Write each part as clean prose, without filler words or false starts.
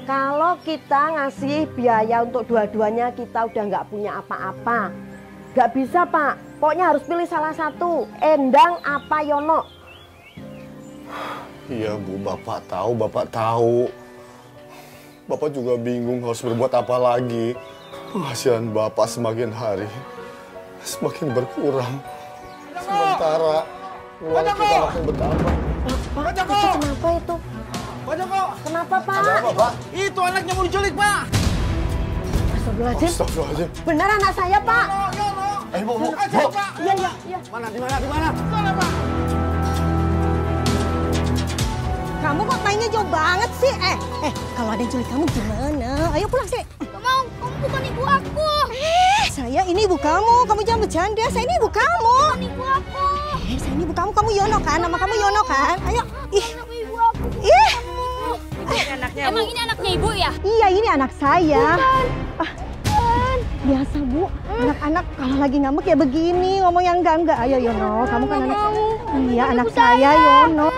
Kalau kita ngasih biaya untuk dua-duanya kita udah nggak punya apa-apa. Nggak bisa, Pak. Pokoknya harus pilih salah satu. Endang apa Yono? Iya, Bu. Bapak tahu, Bapak tahu. Bapak juga bingung harus berbuat apa lagi. Penghasilan Bapak semakin hari semakin berkurang. Sementara uang kita makin bertambah. Pak, itu kenapa itu? Pak Joko! Kenapa, Pak? Ada apa, Pak? Itu anaknya mau diculik, Pak! Astagfirullahaladzim. Astagfirullahaladzim. Benar anak saya, Pak. Bu. Iya, iya, iya. Mana, di mana? Sana, Pak! Kamu kok mainnya jauh banget sih? Kalau ada yang culik kamu gimana? Ayo pulang sih. Gak mau, kamu bukan ibu aku. Saya ini ibu kamu. Kamu jangan bercanda. Saya ini ibu kamu. Bukan ibu aku. Saya ini ibu kamu. Kamu Yono kan? Nama kamu Yono kan? Ayo. Ih. Anak ibu aku. Ih. Emang ini anaknya ibu ya? Iya, ini anak saya. Biasa, Bu. Anak-anak kalau lagi ngambek ya begini. Ngomong yang enggak. Ayo, Yono. Kamu kan anak... Iya, anak saya, Yono.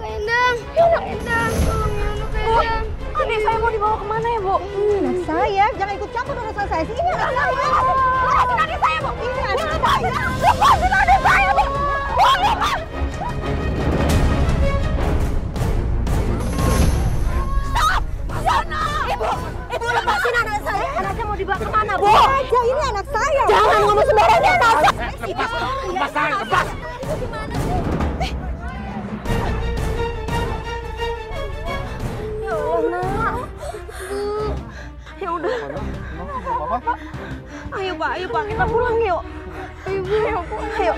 Endang, tolong Yono ke Endang. Adik saya mau dibawa kemana ya, Bu? Anak saya, jangan ikut campur urusan saya. Ini anak saya. Lepasin adik saya, Bu. Ini anak saya. Lepasin adik saya, Bu. Lepasin. Stop! Sana! Ibu lepasin anak saya. Anaknya mau dibawa kemana, Bu? Aja, ini anak saya. Jangan ngomong sembarangan. Lepas! Gimana sih? Ya udah. Ayo Pak, kita pulang yuk. Ayo, ayo.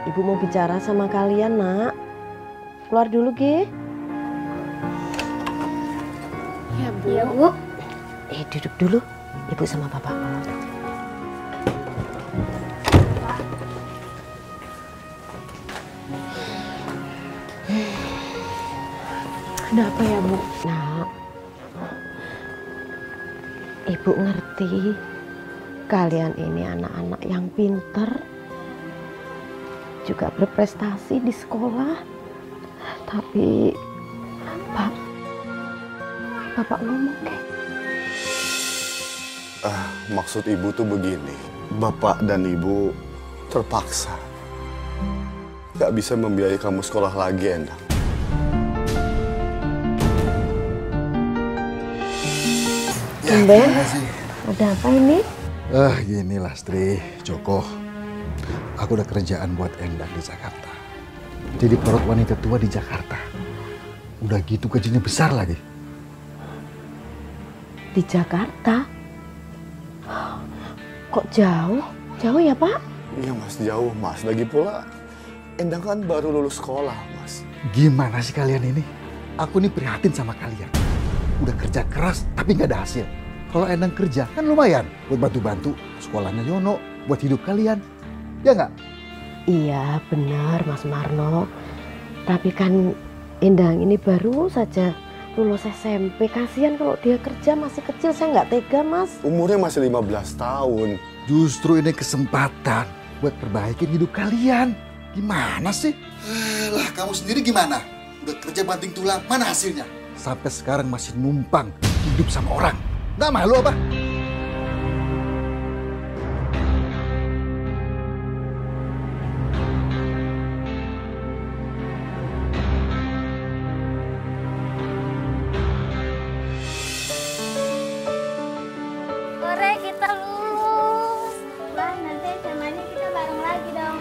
Ibu mau bicara sama kalian, Nak. Keluar dulu, Ge. Ya, Bu. Ya, Bu. Duduk dulu. Ibu sama Bapak. Ada apa ya, Bu? Nah, Ibu ngerti kalian ini anak-anak yang pinter, juga berprestasi di sekolah. Tapi Bapak ngomong kayak Maksud Ibu tuh begini. Bapak dan Ibu terpaksa gak bisa membiayai kamu sekolah lagi, Endang. Ben, ada apa ini? Gini Lastri, Joko. Aku udah kerjaan buat Endang di Jakarta. Jadi perut wanita tua di Jakarta. Udah gitu gajinya besar lagi. Di Jakarta? Kok jauh? Jauh ya, Pak? Iya, Mas, jauh, Mas. Lagi pula, Endang kan baru lulus sekolah, Mas. Gimana sih kalian ini? Aku nih prihatin sama kalian. Udah kerja keras tapi nggak ada hasil. Kalau Endang kerja kan lumayan buat bantu-bantu sekolahnya Yono, buat hidup kalian. Ya nggak? Iya, benar Mas Marno. Tapi kan Endang ini baru saja lulus SMP. Kasihan kalau dia kerja masih kecil, saya nggak tega, Mas. Umurnya masih 15 tahun. Justru ini kesempatan buat perbaikin hidup kalian. Gimana sih? Lah, kamu sendiri gimana? Udah kerja banting tulang, mana hasilnya? Sampai sekarang masih numpang hidup sama orang. Nggak malu apa? Sore kita lulus. Wah, nanti SMA-nya kita bareng lagi dong.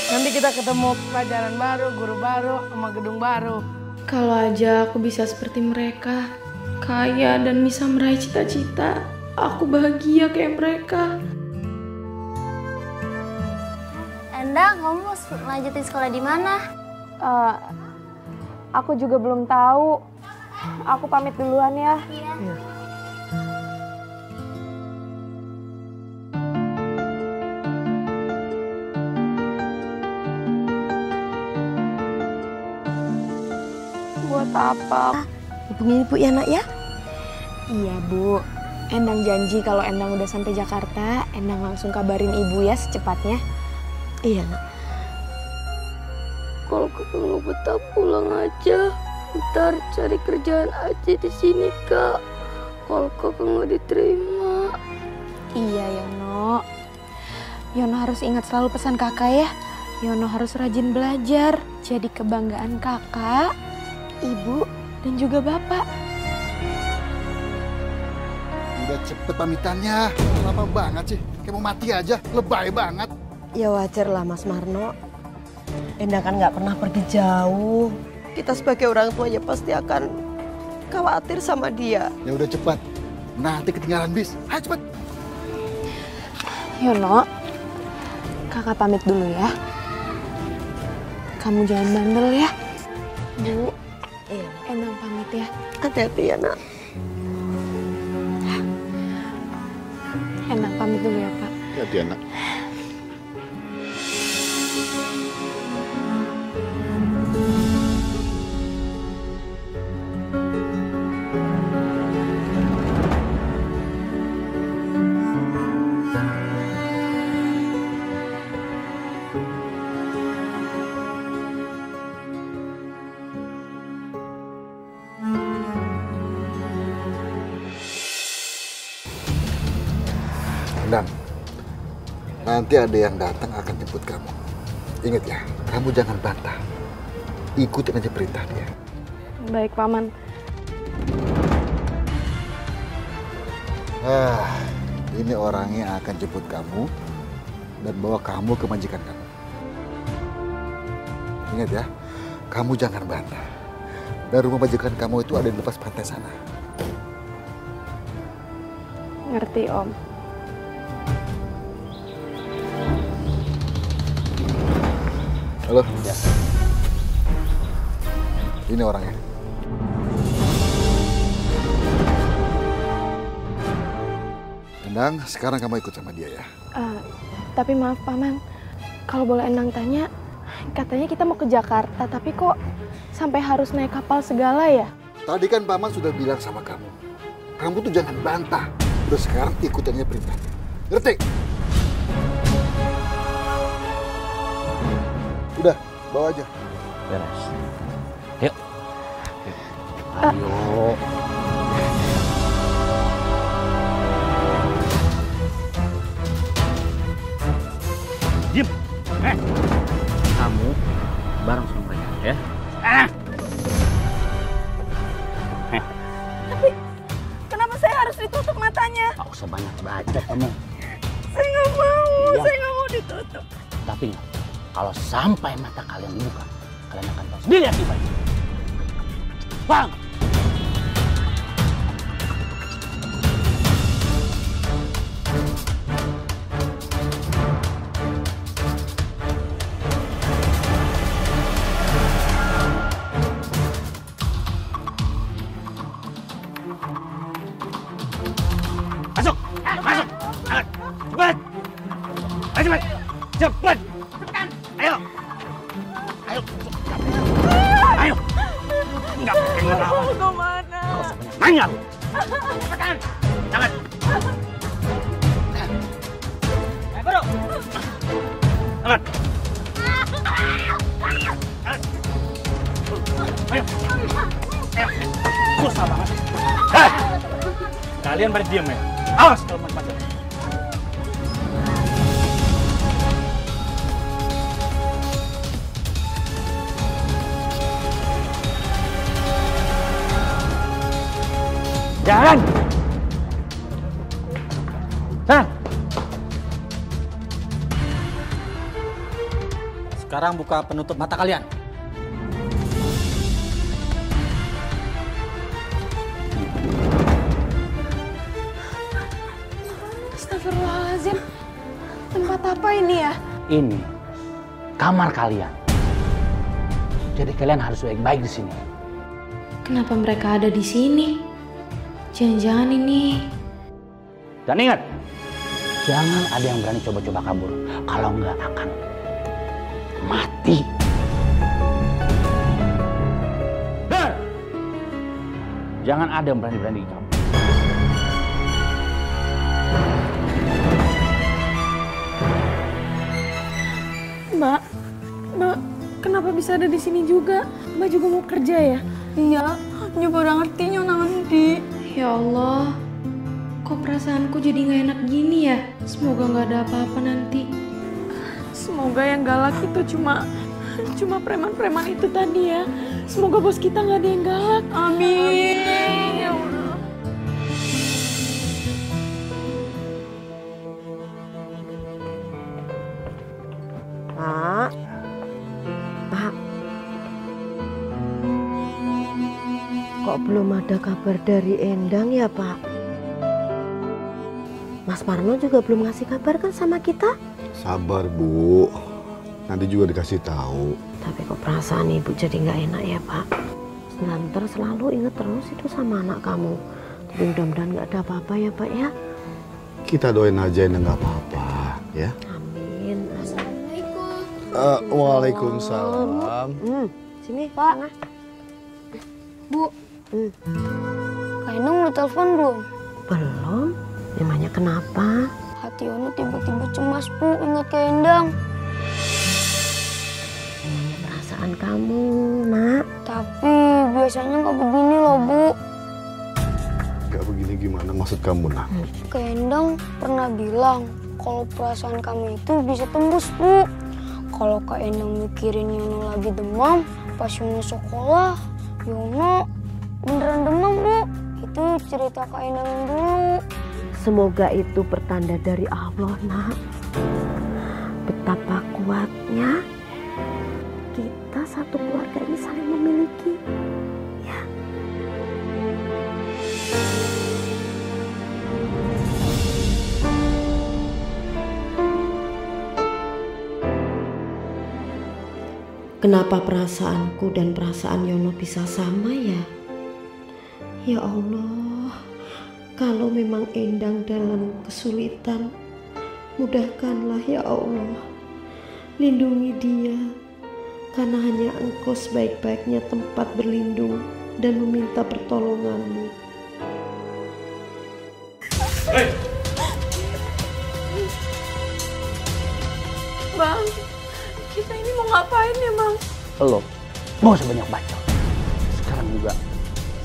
Nanti kita ketemu pelajaran baru, guru baru, sama gedung baru. Kalau aja aku bisa seperti mereka, kaya dan bisa meraih cita-cita, aku bahagia kayak mereka. Endang, kamu mau lanjutin sekolah di mana? Aku juga belum tahu. Aku pamit duluan ya. Iya. Buat apa? Hubungin Ibu ya, Nak ya? Iya, Bu. Endang janji kalau Endang udah sampai Jakarta, Endang langsung kabarin ibu ya secepatnya. Iya nak. Kalau kakak nggak betah pulang aja, ntar cari kerjaan aja di sini kak. Kalau kakak nggak diterima. Iya Yono. Yono harus ingat selalu pesan kakak ya. Yono harus rajin belajar, jadi kebanggaan kakak, ibu, dan juga bapak. Udah cepet pamitannya, lama banget sih. Kayak mau mati aja, lebay banget. Ya wajar lah Mas Marno. Endang kan nggak pernah pergi jauh. Kita sebagai orang tuanya pasti akan khawatir sama dia. Ya udah cepat, nanti ketinggalan bis. Ayo cepet. Yono, kakak pamit dulu ya. Kamu jangan bandel ya. Bu, Iya. Endang pamit ya. Hati-hati ya nak. Endang pamit dulu ya Pak. Hati-hati anak. Endang, nanti ada yang datang akan jemput kamu. Ingat ya, kamu jangan bantah. Ikutin aja perintah dia. Baik Paman. Ini orangnya akan jemput kamu dan bawa kamu ke majikan kamu. Ingat ya, kamu jangan bantah. Dan rumah majikan kamu itu ada di lepas pantai sana. Ngerti Om. Halo? Ya. Ini orangnya. Endang, sekarang kamu ikut sama dia ya. Tapi maaf Paman, kalau boleh Endang tanya, katanya kita mau ke Jakarta, tapi kok sampai harus naik kapal segala ya? Tadi kan Paman sudah bilang sama kamu. Kamu tuh jangan bantah. Udah sekarang ikutannya perintah. Ngerti? Udah, bawa aja. Beres. Yuk. Ayo. Diam. Kamu bareng sama mereka ya. Tapi kenapa saya harus ditutup matanya? Gak usah banyak bacot kamu. Saya nggak mau, Diam. saya nggak mau ditutup. Tapi ingat, kalau sampai mata kalian dibuka, kalian akan tahu sendiri akibatnya. Bang! Masuk! Masuk! Cepat! Ayo cepat! Cepat! Ayo! Ayo! Ayo! Enggak pakai ngelawan. Mau kemana? Nggak usah banyak nanya lu. Cepetan! Jangan! Ayo, bro! Jangan! Ayo! Ayo! Susah banget. Hei! Kalian pada diem ya? Awas kalau macam-macam. Jalan! Jalan! Sekarang buka penutup mata kalian. Astagfirullahaladzim. Tempat apa ini ya? Ini kamar kalian. Jadi kalian harus baik-baik di sini. Kenapa mereka ada di sini? Jangan-jangan ini... Dan ingat, jangan ada yang berani coba-coba kabur. Kalau nggak akan mati. Dan jangan ada yang berani-berani kabur. Mbak, kenapa bisa ada di sini juga? Mbak juga mau kerja ya? Iya, nyoba udah ngerti nanti. Ya Allah, kok perasaanku jadi nggak enak gini ya? Semoga nggak ada apa-apa nanti. Semoga yang galak itu cuma preman-preman itu tadi ya. Semoga bos kita nggak ada yang galak. Amin. Ya Allah. Pak, kok belum ada kabar dari Endang ya Pak? Mas Marno juga belum ngasih kabar kan sama kita? Sabar Bu, nanti juga dikasih tahu. Tapi kok perasaan ibu jadi nggak enak ya Pak? Ntar selalu inget terus itu sama anak kamu. Jadi mudah-mudahan nggak ada apa-apa ya Pak ya? Kita doain aja yang nggak apa-apa ya. Amin. Waalaikumsalam. Sini Pak. Tengah. Bu, Kak Endang udah telepon belum? Belum. Emangnya kenapa? Hati Yono tiba-tiba cemas, Bu, ingat Kak Endang. Perasaan kamu, Nak. Tapi biasanya nggak begini loh, Bu. Gak begini gimana maksud kamu, Nak? Kak Endang pernah bilang kalau perasaan kamu itu bisa tembus, Bu. Kalau Kak Endang mikirin Yono lagi demam, pas Yono sekolah, Yono beneran demam, Bu. Itu cerita Kak Endang yang dulu. Semoga itu pertanda dari Allah, Nak. Betapa kuatnya kita satu keluarga ini saling memiliki. Ya. Kenapa perasaanku dan perasaan Yono bisa sama ya? Ya Allah, kalau memang Endang dalam kesulitan, mudahkanlah ya Allah. Lindungi dia, karena hanya Engkau sebaik-baiknya tempat berlindung dan meminta pertolongan-Mu. Hey. Bang, kita ini mau ngapain ya, Bang? Lo, mau sebanyak bacot. Sekarang juga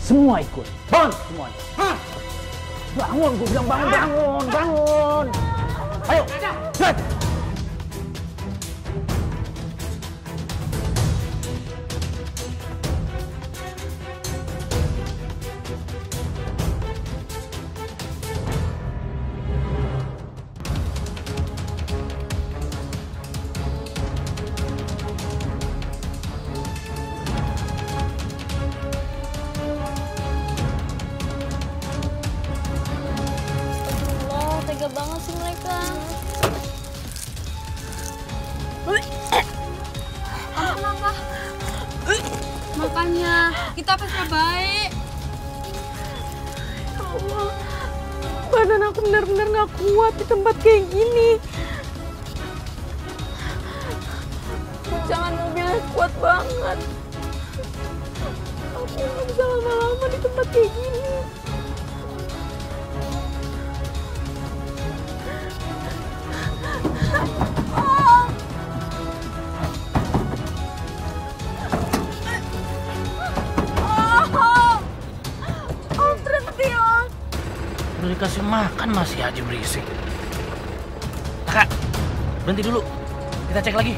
semua ikut. Bangun semuanya. Hah? Bangun, gue bilang bangun. Ayo, cepat. Tega banget sih mereka. Kenapa? Makanya kita pasrah baik. Ya Allah, badan aku benar-benar gak kuat di tempat kayak gini. Jangan mobilnya kuat banget. Aku gak bisa lama-lama di tempat kayak gini. Udah dikasih makan masih aja berisik. Kakak, berhenti dulu. Kita cek lagi.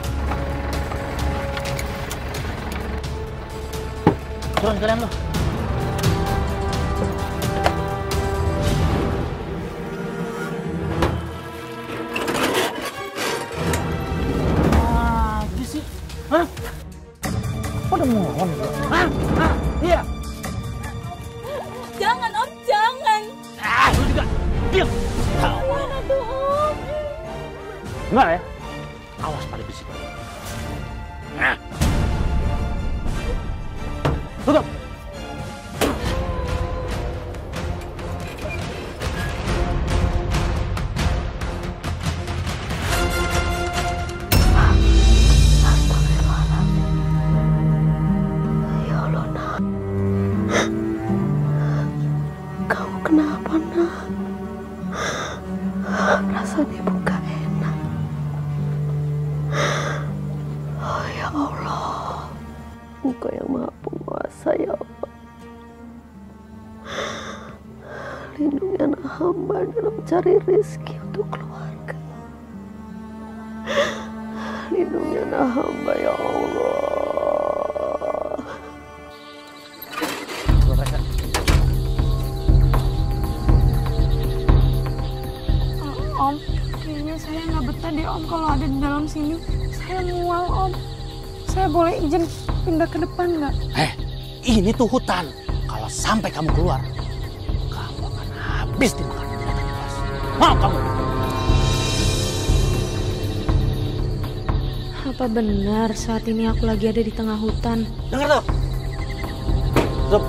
Turun kalian lo. Apa sih? Hah? Kok udah mohon gua? Hah? Iya. Jangan, Om, jangan. Lu juga diam. Gimana tuh, Om? Gimana ya? Awas pada bisik. Nah. Tutup. Ya Allah, Nak. Kau kenapa, Nak? perasaan ibu gak enak. Oh ya Allah, Engkau yang Maha Penguasa ya Allah. Lindungi anak hamba dalam mencari rezeki untuk keluarga. Lindungi anak hamba ya Allah. Om, kayaknya saya nggak betah deh Om kalau ada di dalam sini. Saya mual Om. Saya boleh izin pindah ke depan nggak? Ini tuh hutan. Kalau sampai kamu keluar, kamu akan habis dimakan binatang buas. Mau kamu? Apa benar saat ini aku lagi ada di tengah hutan? Dengar tuh. Stop.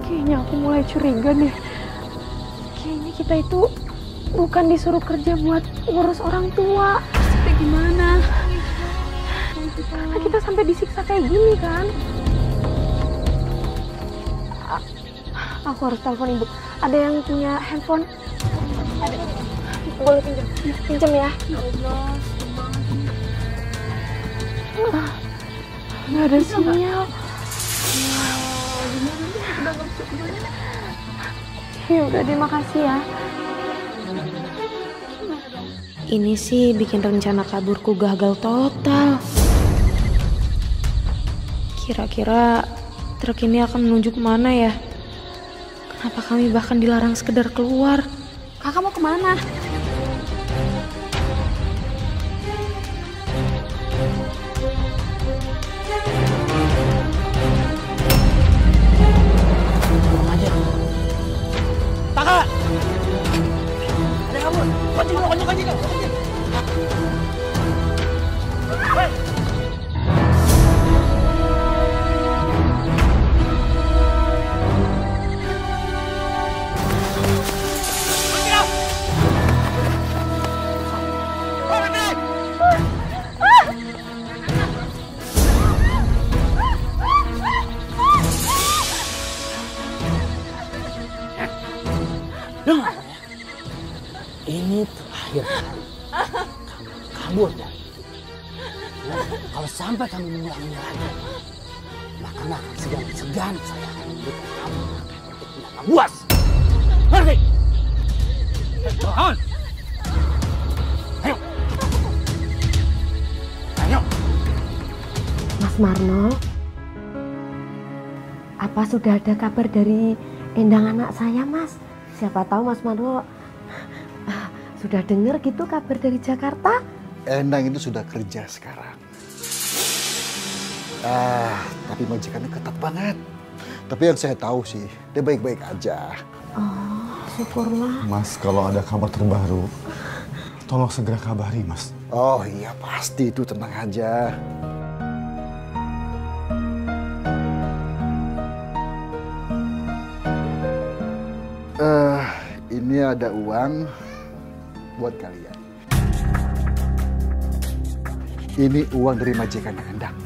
Kayaknya aku mulai curiga deh. Kayaknya kita itu bukan disuruh kerja buat ngurus orang tua. Tapi gimana? Karena kita sampai disiksa kayak gini kan? Aku harus telepon ibu. Ada yang punya handphone? Ada. Boleh pinjam? Pinjam ya. Ya Allah, nggak ada sinyal. Ya udah deh, makasih ya. Ini sih bikin rencana kaburku gagal total. Kira-kira truk ini akan menuju kemana ya? Kenapa kami bahkan dilarang sekedar keluar? Kakak mau kemana? Kakak! Ada kamu! Kunci dulu, kunci dulu! Hei! Dengar ya, ini terakhir kali kamu kabur dari itu. Nah, kalau sampai kamu mengulanginya lagi, maka akan segan-segan saya akan memberikan kamu untuk binatang buas. Ngerti? Mohon. Ayo. Ayo. Mas Marno, apa sudah ada kabar dari Endang anak saya, Mas? Siapa tahu Mas Marno sudah dengar gitu kabar dari Jakarta. Endang itu sudah kerja sekarang. Tapi majikannya ketat banget. Tapi yang saya tahu sih, dia baik-baik aja. Oh, syukurlah. Mas, kalau ada kabar terbaru, tolong segera kabari, Mas. Oh iya, pasti itu, tenang aja. Ini ada uang buat kalian. Ini uang dari majikan Endang.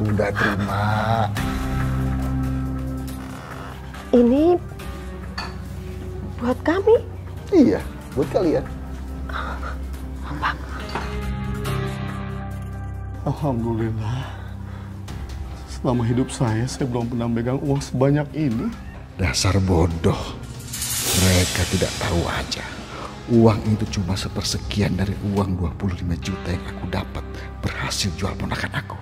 Udah terima. Ini buat kami? Iya, buat kalian. Alhamdulillah. Selama hidup saya belum pernah megang uang sebanyak ini. Dasar bodoh. Mereka tidak tahu aja. Uang itu cuma sepersekian dari uang 25 juta yang aku dapat berhasil jual ponakan aku.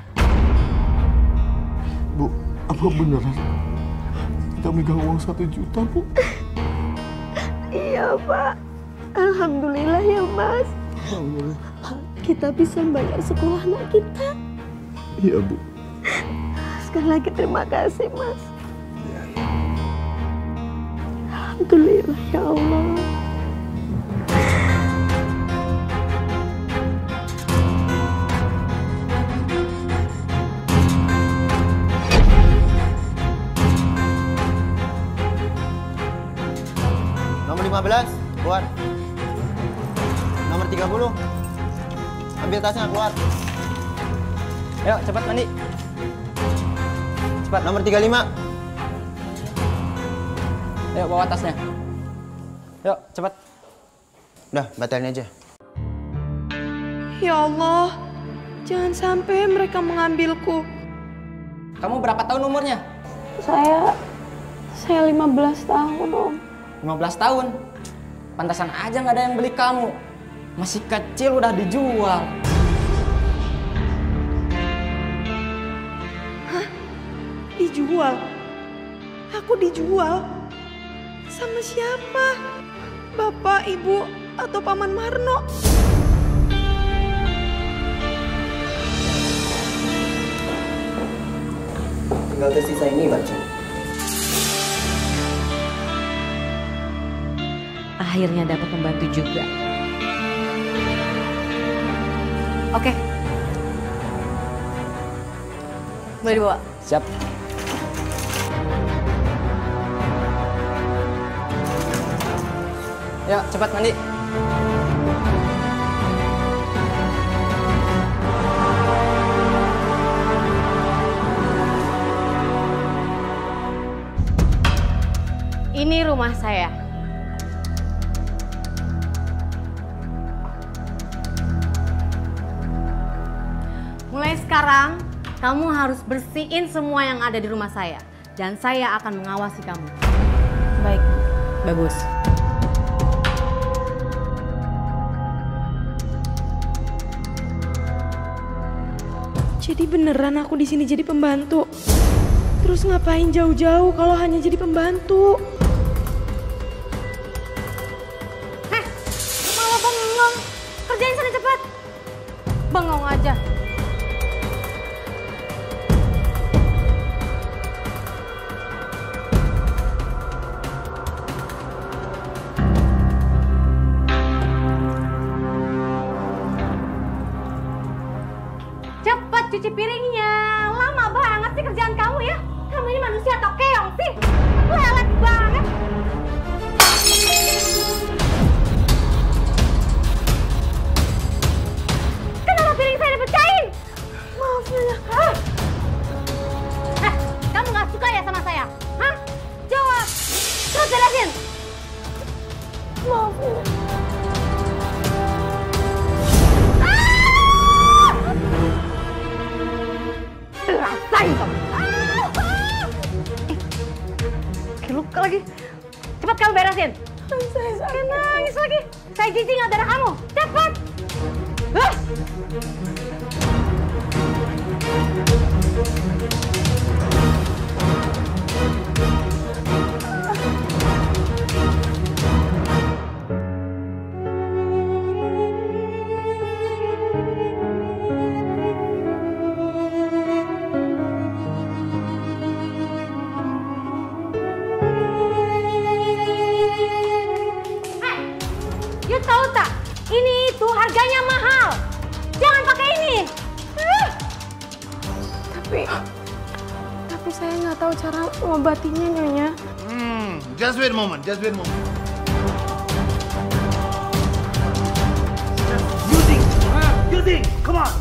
Bu, apa beneran kita megang uang 1 juta, Bu? Iya, Pak. Alhamdulillah ya, Mas. Alhamdulillah. Kita bisa bayar sekolah anak kita. Iya, Bu. Sekali lagi terima kasih, Mas. Alhamdulillah ya Allah. 15, keluar. Nomor 30. Ambil tasnya, keluar. Ayo, cepat mandi. Cepat, nomor 35. Ayo, bawa tasnya. Yuk, cepat. Udah, batalin aja. Ya Allah, jangan sampai mereka mengambilku. Kamu berapa tahun umurnya? Saya 15 tahun, Om. 15 tahun? Pantasan aja nggak ada yang beli kamu. Masih kecil udah dijual. Hah? Dijual? Aku dijual? Sama siapa? Bapak, Ibu, atau Paman Marno? Tinggal tersisa ini, Baca. Akhirnya dapat membantu juga. Oke. Boleh dibawa? Siap. Yuk, cepat mandi. Ini rumah saya. Mulai sekarang, kamu harus bersihin semua yang ada di rumah saya. Dan saya akan mengawasi kamu. Baik, bagus. Jadi beneran aku di sini jadi pembantu. Terus ngapain jauh-jauh kalau hanya jadi pembantu? Heh, malah bengong. Kerjain sana cepat. Bengong aja. Cepat cuci piringnya. Lama banget sih kerjaan kamu ya. Kamu ini manusia atau keong sih? Lelet banget. Kenapa piring saya dipecahin? Maaf ya. Kamu gak suka ya sama saya? Hah? Jawab. Terus jelasin. Maaf ya. Rasain kamu. Kayak luka lagi. Cepat kamu beresin. Saya sakit. Nangis lagi. Saya jijik nggak darah kamu. Cepat. You tahu tak? Ini itu harganya mahal. Jangan pakai ini. Tapi saya nggak tahu cara mengobatinya, Nyonya. Just wait a moment, just wait a moment. Using, come on.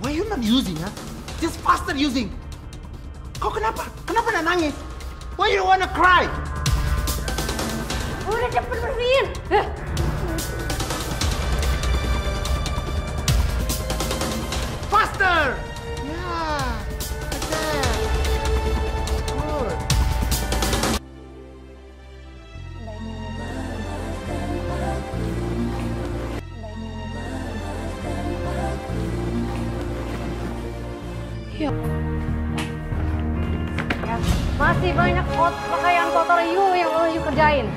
Why you not using, huh? Just faster using. Kau kenapa? Kenapa nak nangis? Why you wanna cry? Udah cepet bersihin. Faster! Yeah, like that. Good. Ya. Ya, masih banyak pakaian kotor yang you kerjain.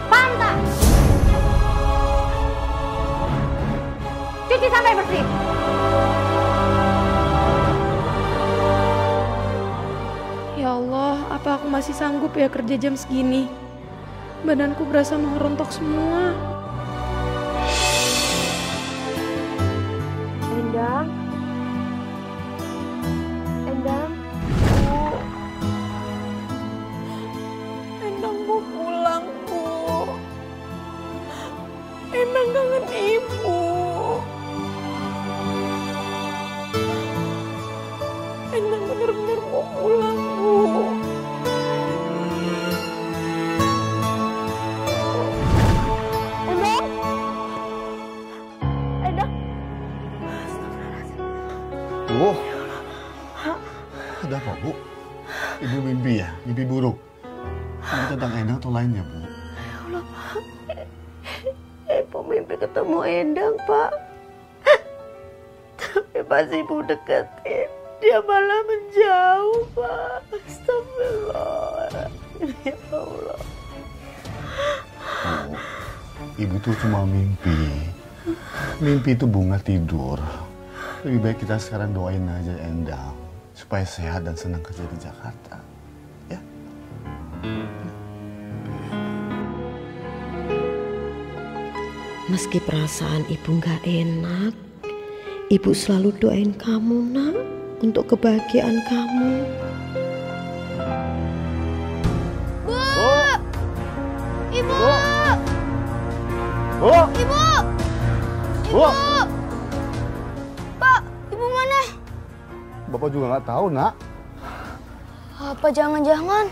Paham tak? Cuci sampai bersih. Ya Allah, apa aku masih sanggup ya kerja jam segini? Badanku berasa mau rontok semua. Endang. Endang. Bu, ada apa, Bu? Ibu mimpi ya? Mimpi buruk? Mimpi tentang Endang atau lainnya, Bu? Ya Allah, Pak. Ibu mimpi ketemu Endang, Pak. Tapi pas Ibu deketin, dia malah menjauh, Pak. Astagfirullah. Ya Allah. Bu, Ibu tuh cuma mimpi. Mimpi itu bunga tidur. Lebih baik kita sekarang doain aja Endang supaya sehat dan senang kerja di Jakarta. Ya? Meski perasaan Ibu nggak enak, Ibu selalu doain kamu, Nak, untuk kebahagiaan kamu. Bu! Ibu! Bu! Ibu! Bu! Pak, Ibu mana? Bapak juga nggak tahu, Nak. Apa jangan-jangan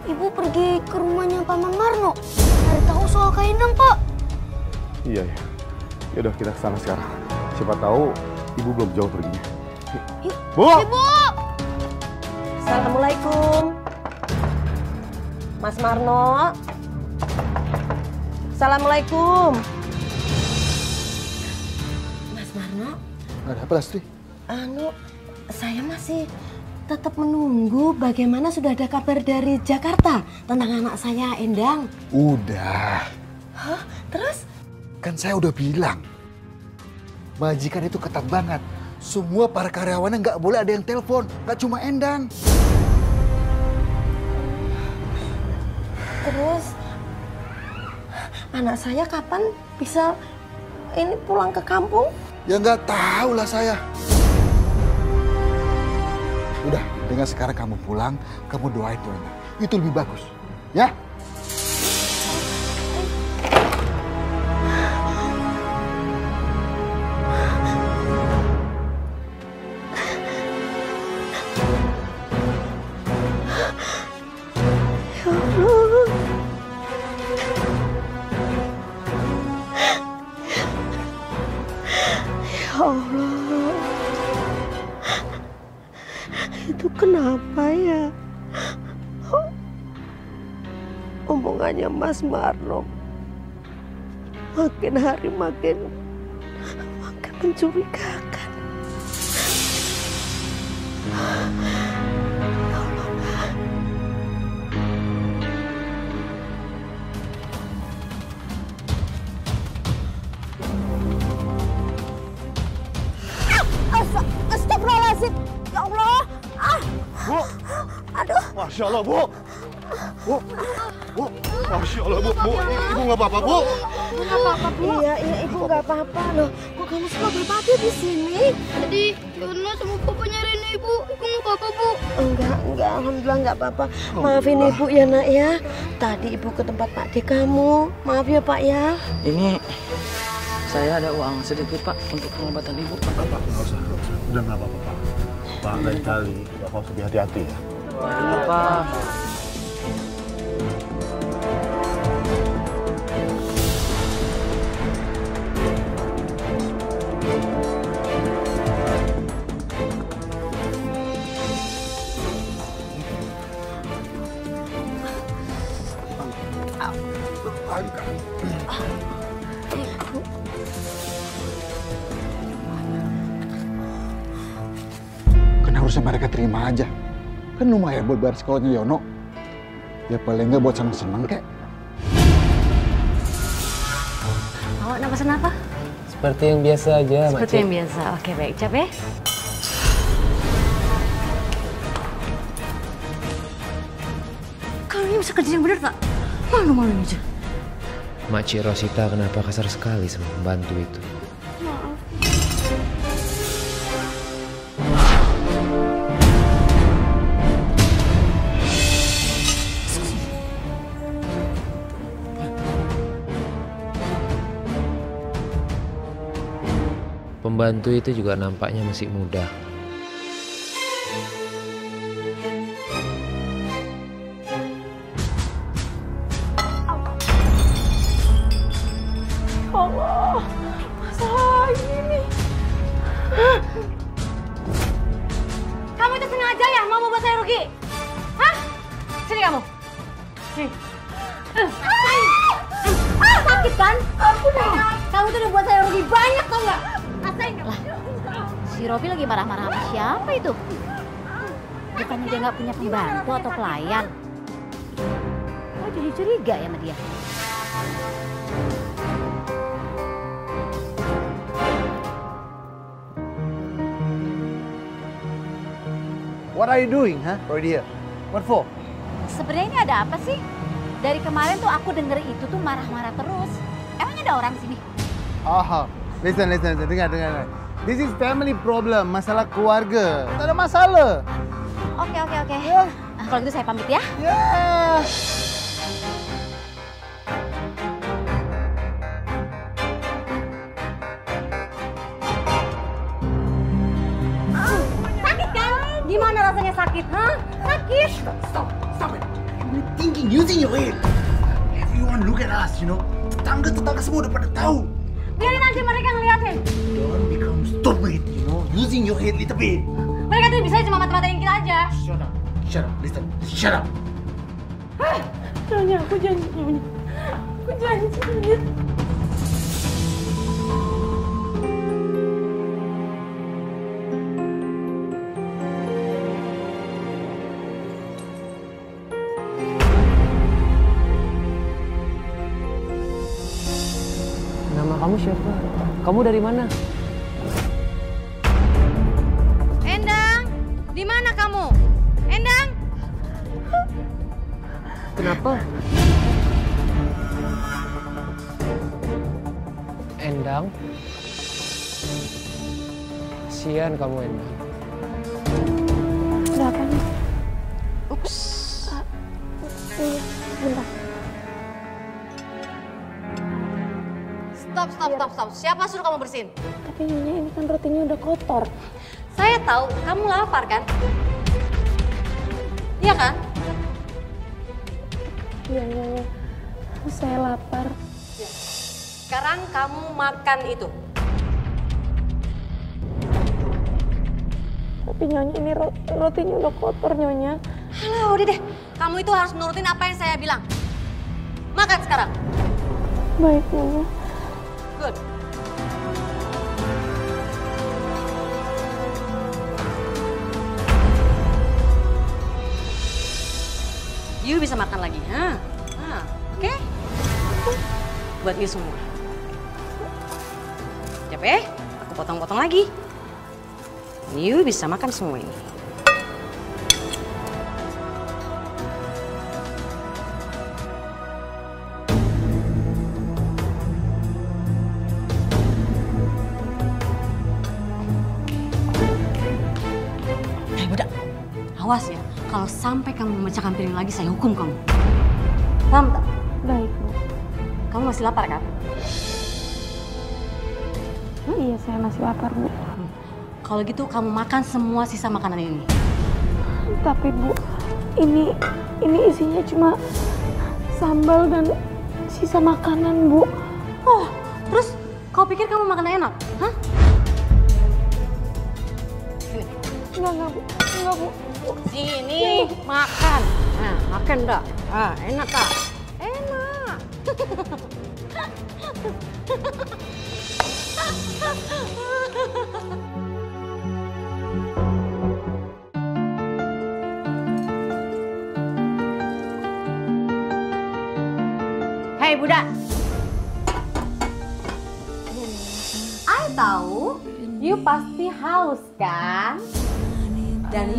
Ibu pergi ke rumahnya Paman Marno? Cari tahu soal Kak Endang, Pak. Iya, ya. Yaudah kita ke sana sekarang. Siapa tahu Ibu belum jauh perginya. Bu! Ibu! Assalamualaikum. Mas Marno. Assalamualaikum. Mas Marno. Ada apa, Lastri? Saya masih tetap menunggu bagaimana sudah ada kabar dari Jakarta tentang anak saya, Endang. Udah. Hah? Terus? Kan saya udah bilang, majikan itu ketat banget. Semua para karyawannya nggak boleh ada yang telepon, nggak cuma Endang. Terus anak saya kapan bisa ini pulang ke kampung? Ya nggak tahu lah saya. Udah, dengan sekarang kamu pulang, kamu doain doanya. Itu lebih bagus, ya? Itu kenapa ya? Omongannya Mas Marno makin hari makin mencurigakan. Astagfirullahaladzim. Ya Allah. Bu! Aduh. Masya Allah, Bu! Bu! Bu! Masya Allah, Bu! Bu! Ibu nggak apa-apa, Bu! Nggak apa-apa, Bu. Iya, Ibu nggak apa-apa. Loh, kok kamu suka berbagi di sini? Tadi Yono sama Papa nyariin Ibu. Ibu nggak apa-apa, Bu? Enggak. Alhamdulillah nggak apa-apa. Maafin Ibu ya, Nak ya. Tadi Ibu ke tempat Pak D kamu. Maaf ya, Pak ya. Ini saya ada uang sedikit, Pak, untuk pengobatan Ibu. Pak, nggak usah. Udah nggak apa-apa, Pak. Pak, lain kali Bapak harus lebih hati-hati ya. Pak. Kan harusnya mereka terima aja. Kan lumayan buat bayar sekolahnya Yono. Ya paling nggak buat seneng-seneng kek. Awak nak pesan apa? Seperti yang biasa aja, Mak Seperti Cik. yang biasa. Oke, baik. Cap ya. Kalau ini bisa kerja yang benar tak? Malu-maluin aja. Makcik Rosita kenapa kasar sekali sama pembantu itu? Pembantu itu juga nampaknya masih muda. Allah, masalah ini nih. pergi? Hah? Sini kamu. Sini. Sakit kan? Kamu tuh udah buat saya rugi banyak tau nggak? Rasain lah. Si Robi lagi marah-marah sama siapa itu? Bukannya dia nggak punya pembantu atau pelayan? Oh jadi curiga ya sama dia? What are you doing, huh? Right here. What for? Sebenarnya ini ada apa sih? Dari kemarin tuh aku denger itu tuh marah-marah terus. Emang ada orang sini? Aha, listen. Dengar. This is family problem, masalah keluarga. Tak ada masalah. Oke. Yeah. Nah, kalau gitu saya pamit ya. Yeah. Sakit kan? Gimana rasanya sakit, hah? Sakit. Stop it. You're thinking, using your head. Everyone look at us, you know. Tetangga semua udah pada tahu. Biarin aja mereka ngeliatin. Don't become stupid, you know. Using your head little bit. Mereka tuh bisa cuma mata-matain kita aja. Shut up, listen. Shut up. Nyonya, aku janji, Nyonya. Aku janji, Nyonya. Nama kamu siapa? Kamu dari mana? Endang, di mana kamu? Endang? Kenapa? Endang? Kasihan kamu, Endang. Ada apa nih? Ups. Iya, bentar. Stop. Siapa suruh kamu bersihin? Tapi Nyonya, ini kan rotinya udah kotor. Saya tahu kamu lapar kan? Iya kan? Iya, Nyonya. Saya lapar. Sekarang kamu makan itu. Tapi Nyonya, ini rotinya udah kotor, Nyonya. Halo, udah deh. Kamu itu harus nurutin apa yang saya bilang. Makan sekarang. Baik, Nyonya. Good. You bisa makan lagi, ha? Oke? Buat you semua. Siap aku potong-potong lagi. You bisa makan semua ini. Awas ya, kalau sampai kamu memecahkan piring lagi, saya hukum kamu. Paham tak? Baik, Bu. Kamu masih lapar kan? Iya, saya masih lapar, Bu. Kalau gitu kamu makan semua sisa makanan ini. Tapi Bu, ini isinya cuma sambal dan sisa makanan, Bu. Oh, terus kau pikir kamu makan enak? Hah? Enggak, Bu. Enggak, Bu. Sini, makan. Nah, makan dah. Enak tak? Enak. Hei, Budak. I tahu, you pasti haus kan? Dan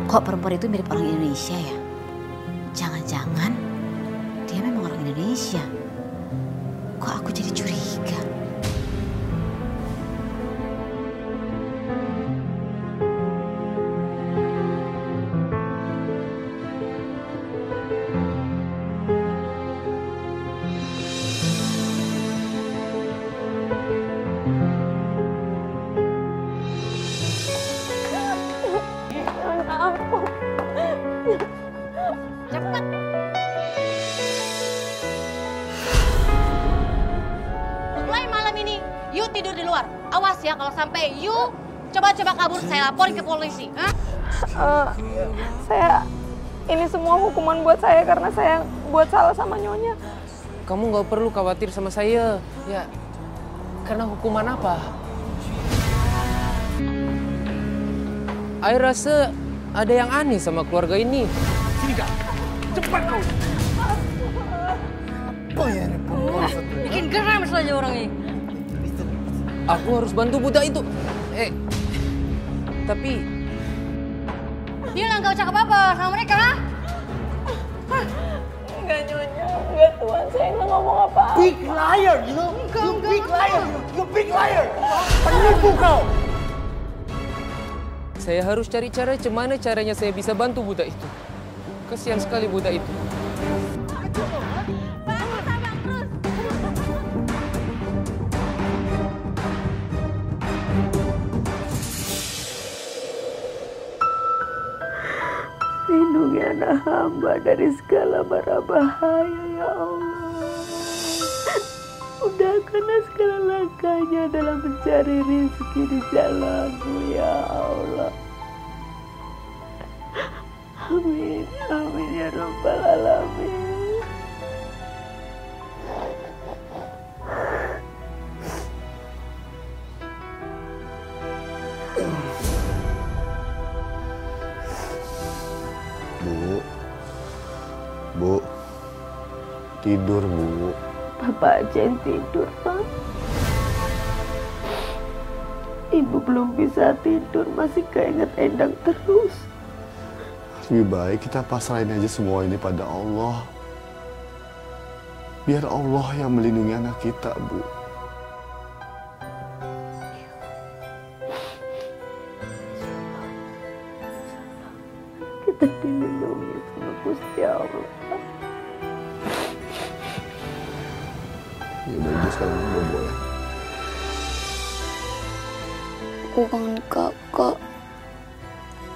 kok perempuan itu mirip orang Indonesia ya? Jangan-jangan dia memang orang Indonesia. Kok aku jadi curiga? Awas ya kalau sampai you coba-coba kabur, saya laporin ke polisi. Ini semua hukuman buat saya karena saya buat salah sama Nyonya. Kamu nggak perlu khawatir sama saya. Ya, karena hukuman apa? Saya rasa ada yang aneh sama keluarga ini. Sini Kak, cepat kau. Apa ya ini perempuan satu? Bikin geram saja orang ini. Aku harus bantu budak itu. Tapi Bilang gak cakap apa sama mereka, ha? Enggak Nyonya, enggak Tuan, saya nggak ngomong apa-apa. Big liar, you know? You big liar, you big liar. Penipu kau. saya harus cari cara gimana caranya saya bisa bantu budak itu. Kasihan sekali budak itu. Lindungi anak hamba dari segala mara bahaya, ya Allah. Mudahkanlah segala langkahnya dalam mencari rezeki di jalan-Mu, ya Allah. Amin, amin ya Rabbal Alamin. Bu, tidur Bu. Bapak aja yang tidur, Pak. Ibu belum bisa tidur, masih keinget Endang terus. Lebih baik kita pasrahin aja semua ini pada Allah. Biar Allah yang melindungi anak kita, Bu. Kita dilindungi sama Gusti Allah. Ya udah, Ibu sekarang bobo ya. Aku kangen kakak.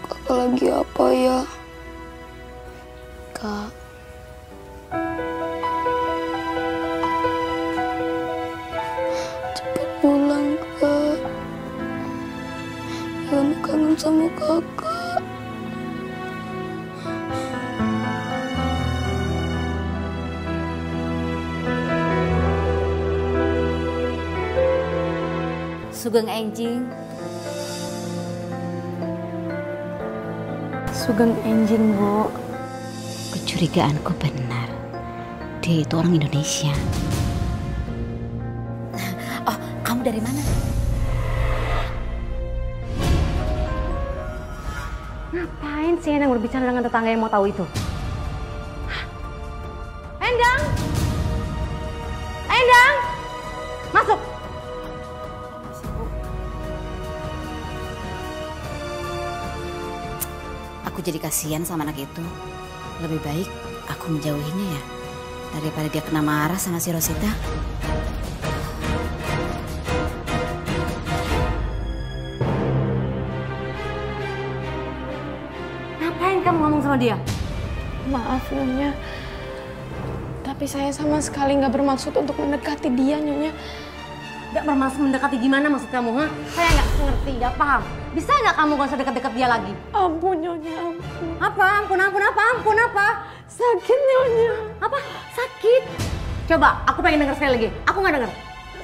Kakak lagi apa ya? Kak. Cepat pulang, Kak. Yana kangen sama kakak. Sugeng Enjing. Sugeng Enjing, Bu. Kecurigaanku benar. Dia itu orang Indonesia. Oh, kamu dari mana? Ngapain sih Endang berbicara dengan tetangga yang mau tahu itu? Endang! Endang! Masuk! Aku jadi kasihan sama anak itu. Lebih baik aku menjauhinya ya, daripada dia kena marah sama si Rosita. Ngapain kamu ngomong sama dia? Maaf, Nyonya. Tapi saya sama sekali nggak bermaksud untuk mendekati dia, Nyonya. Gak bermaksud mendekati gimana maksud kamu, ha? Saya nggak ngerti, nggak paham. Bisa nggak kamu gak usah deket-deket dia lagi? Ampun, Nyonya, ampun. Apa? Ampun apa? Sakit, Nyonya. Apa? Sakit? Coba, aku pengen denger sekali lagi. Aku nggak denger.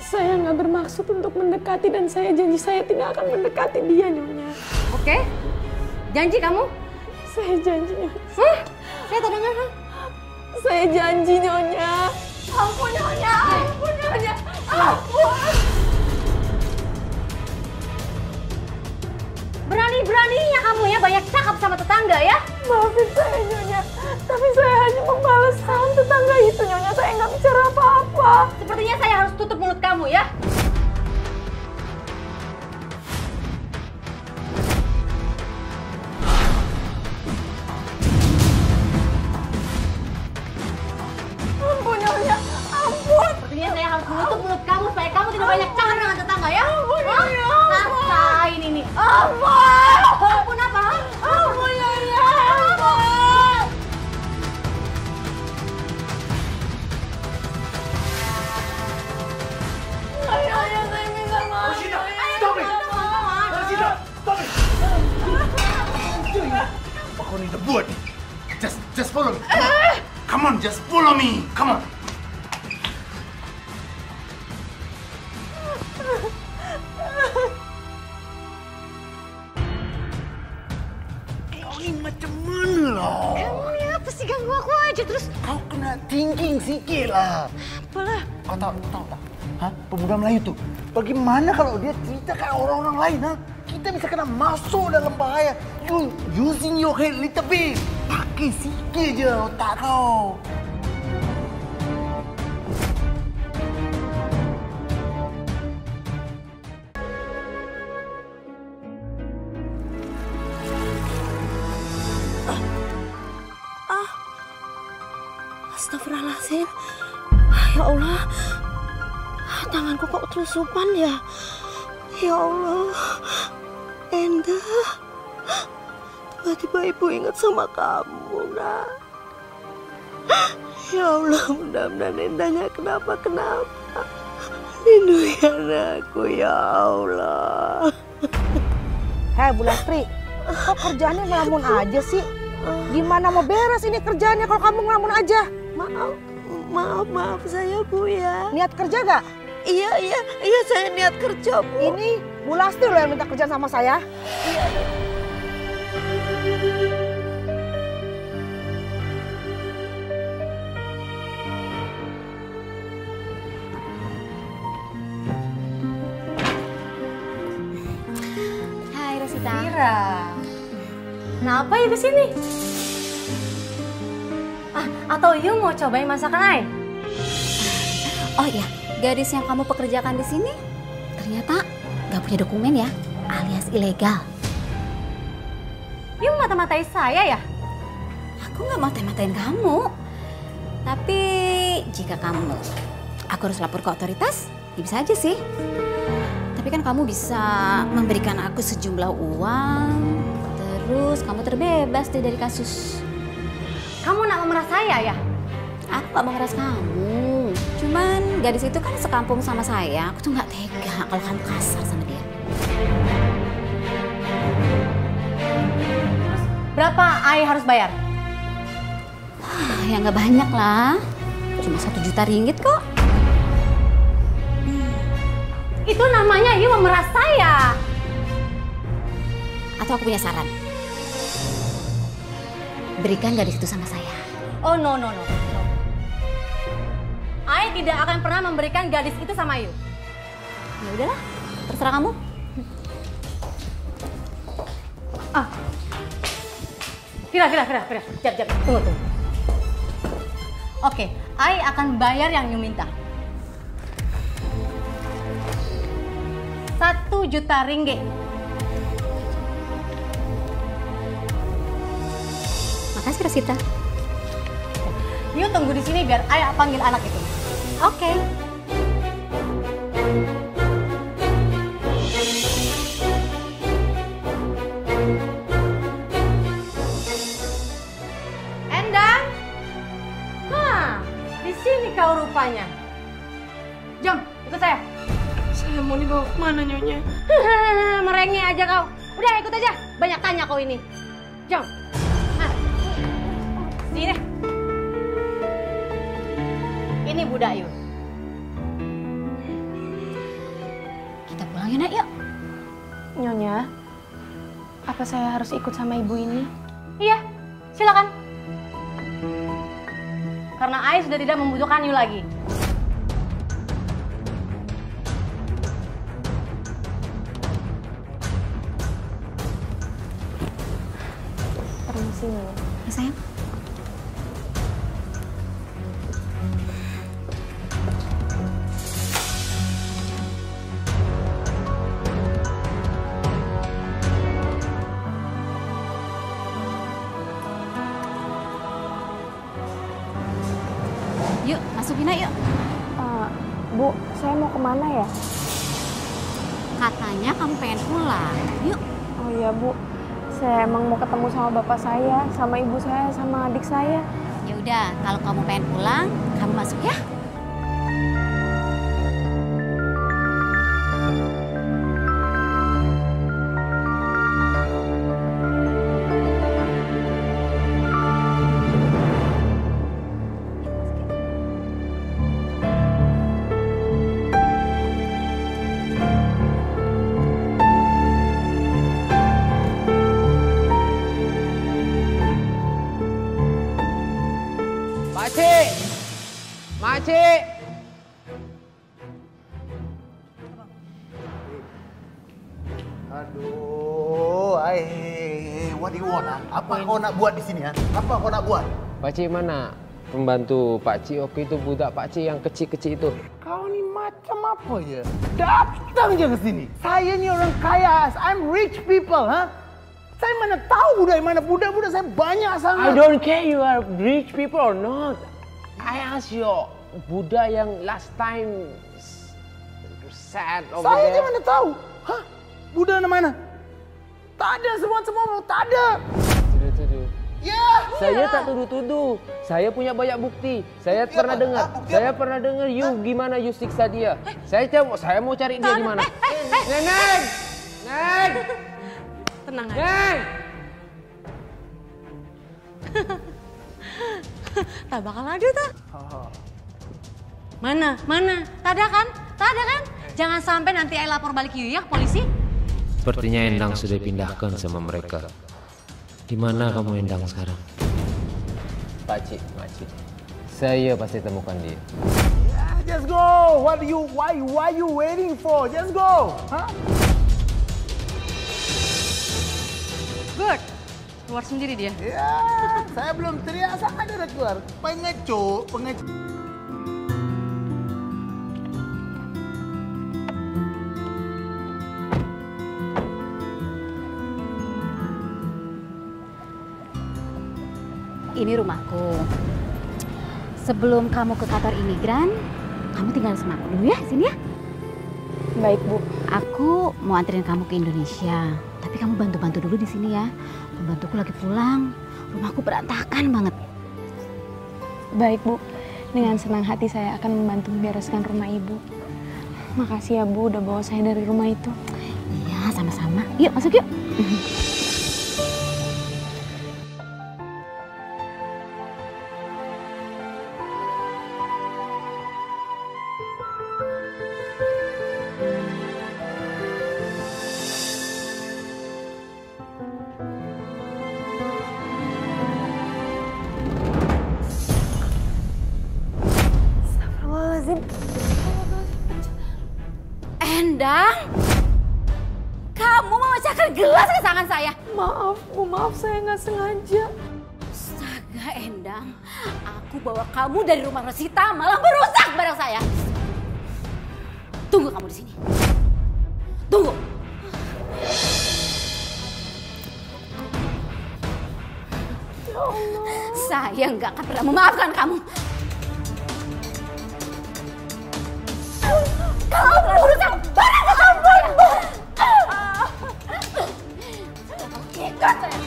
Saya nggak bermaksud untuk mendekati dan saya janji saya tidak akan mendekati dia, Nyonya. Oke? Janji kamu? Saya janji, Nyonya. Saya tak dengar, ha? Saya janji, Nyonya. Ampun, Nyonya. Ampun, Nyonya. Ampun. Berani-beraninya kamu ya banyak cakap sama tetangga ya? Maafin saya, Nyonya. Tapi saya hanya membalas salam tetangga itu, Nyonya. Saya nggak bicara apa-apa. Sepertinya saya harus tutup mulut kamu ya. Ampun, Nyonya. Ampun. Sepertinya saya harus menutup mulut kamu supaya kamu tidak banyak cakap dengan tetangga ya. Ampun, Nyonya. Rasain ini. Ampun. Ampun apa? Ampun, Nyonya. Ampun. Nyonya, saya minta maaf. Stop it! Kau ni buat. Just follow me. Come on, just follow me. Come on. Kau ni macam mana lah? Kamu ni apa sih ganggu aku aja terus? Kau kena thinking sikit lah. Apalah? Kau tahu tak? Hah? Pemuda Melayu tu, bagaimana kalau dia cerita ke orang-orang lain? Ha? Kita bisa kena masuk dalam bahaya. You using your head little bit. Pakai sikit je otak kau. Astagfirullahaladzim. Ya Allah. Tanganku kok terusupan ya? Ya Allah. Endah. Tiba-tiba ibu ingat sama kamu, nak. Ya Allah, mudah-mudahan Endahnya kenapa-kenapa. Lindungi anakku, ya Allah. Hei, Bu Lastri, kok kerjaannya ngelamun aja sih? Gimana mau beres ini kerjaannya kalau kamu ngelamun aja? Maaf saya, Bu ya. Niat kerja gak? Iya, saya niat kerja, Bu. Ini Bu Lastri loh yang minta kerjaan sama saya. Iya. Hai, Rosita. Mira. Kenapa ya kesini? Atau you mau cobain masakan Ai? Oh iya, gadis yang kamu pekerjakan di sini ternyata nggak punya dokumen ya, alias ilegal. You mata-matai saya ya? Aku nggak mata-matain kamu. Tapi jika aku harus lapor ke otoritas, ya bisa aja sih. Tapi kan kamu bisa memberikan aku sejumlah uang, terus kamu terbebas deh dari kasus. Kamu nak memeras saya ya? Aku nggak memeras kamu. Cuman gadis itu kan sekampung sama saya. Aku tuh nggak tega kalau kamu kasar sama dia. Berapa Ai harus bayar? Ya nggak banyak lah. Cuma 1 juta ringgit kok. Itu namanya you memeras saya. Atau aku punya saran. Berikan gadis itu sama saya. Oh no. Ai tidak akan pernah memberikan gadis itu sama you. Ya udahlah, terserah kamu. Fira, jap, tunggu. Oke, Ai akan bayar yang you minta. 1 juta ringgit. Makasih Rosita. You tunggu di sini biar Ai panggil anak itu. Oke. Endang? Di sini kau rupanya. Jom, ikut saya. Saya mau dibawa kemana, Nyonya? Merengek aja kau. Udah ikut aja. Banyak tanya kau ini. Jom. Sini. Ini budak you. Kita pulang ya, Nak, yuk. Nyonya, apa saya harus ikut sama ibu ini? Iya, silakan. Karena Ai sudah tidak membutuhkan you lagi. Permisi, Nyonya. Ya, sayang. Yuk, masukin aja, yuk. Bu, saya mau kemana ya? Katanya kamu pengen pulang. Yuk. Oh iya, Bu. Saya emang mau ketemu sama bapak saya, sama ibu saya, sama adik saya. Ya udah, kalau kamu pengen pulang, kamu masuk ya. Pakcik. Aduh, what do you want? Apa kau nak buat di sini? Apa kau nak buat? Pakcik mana? Pembantu Pakcik waktu itu, budak Pakcik yang kecil-kecil itu. Kau ni macam apa ya? Datang je ke sini. Saya ni orang kaya. I'm rich people, ha? Saya mana tahu dari mana budak-budak saya banyak sangat. I don't care you are rich people or not. I ask you, budak yang last time sad over Saya there. je mana tahu. Hah? Budak mana? Tak ada semua tak ada. Tuduh. Ya. Saya tak tuduh-tuduh. Saya punya banyak bukti. Saya pernah dengar. Saya pernah dengar you gimana you siksa dia. Saya mau cari dia di mana. Neng. Tenang aja. Neng. Tak bakal ada tak? Mana? Tak ada kan? Jangan sampai nanti I lapor balik you ya ke polisi. Sepertinya Endang sudah dipindahkan sama mereka. Di mana kamu Endang sekarang? Pakcik. Saya pasti temukan dia. Yeah, just go. Why you waiting for? Just go. Huh? Good. Keluar sendiri dia. Ya, saya belum teriak sangat dia dah keluar. Pengecut. Ini rumahku. Sebelum kamu ke kantor imigran, kamu tinggal sama aku dulu ya, sini ya. Baik, Bu. Aku mau anterin kamu ke Indonesia. Tapi kamu bantu-bantu dulu di sini ya. Pembantuku lagi pulang. Rumahku berantakan banget. Baik, Bu. Dengan senang hati saya akan membantu membereskan rumah Ibu. Makasih ya, Bu, udah bawa saya dari rumah itu. Iya, sama-sama. Yuk, masuk yuk. Endang, kamu memecahkan gelas ke tangan saya. Maaf, Bu, maaf saya nggak sengaja. Astaga, Endang, aku bawa kamu dari rumah Rosita malah merusak barang saya. Tunggu kamu di sini. Tunggu. Ya Allah. Saya nggak akan pernah memaafkan kamu. Kamu telah merusak barang saya. Ikut saya.